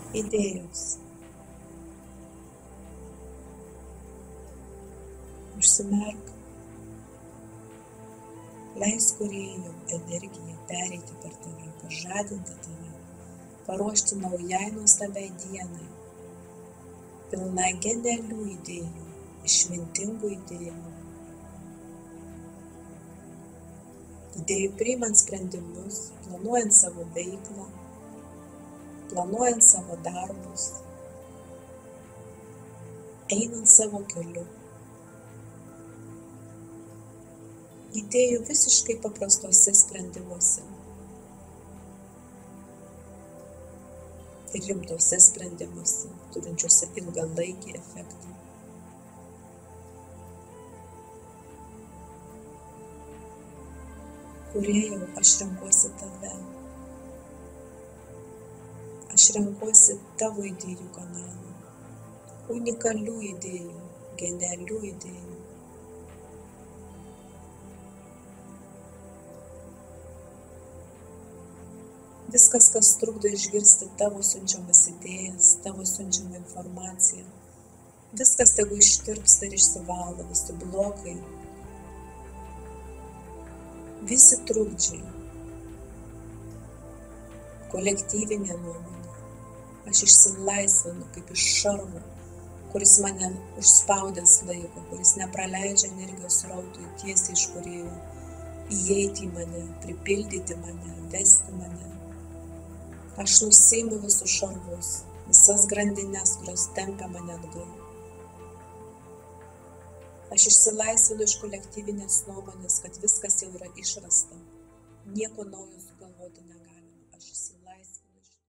Idėjos. Užsimerk. Leisk kūrėjo energiją pereiti per tave, pažadinti tave, paruošti naujai nuostabiai dienai, pilnai genialių idėjų, išmintingų idėjų. Idėjų priimant sprendimus, planuojant savo veiklą, planuojant savo darbus, einant savo keliu. Idėjų visiškai paprastuose sprendimuose ir rimtuose sprendimuose, turinčiuose ilgalaikį efektą. Kūrėjau, aš renkuosi tave. Aš renkuosi tavo idėjų kanalą, unikalių idėjų, genialių idėjų. Viskas, kas trukdo išgirsti tavo siunčiamas idėjas, tavo siunčiamą informaciją, viskas tegu ištirpsta ir išsivalo, visi blokai, visi trukdžiai, kolektyvinė nuomonė. Aš išsilaisvinu kaip iš šarvo, kuris mane užspaudęs laiko, kuris nepraleidžia energijos srautui tiesiai iš kūrėjo, įeiti į mane, pripildyti mane, vesti mane. Aš nusiimu visus šarvus, visas grandines, kurios tempia mane atgal. Aš išsilaisvinu iš kolektyvinės nuomonės, kad viskas jau yra išrasta. Nieko naujo sugalvoti negalima. Aš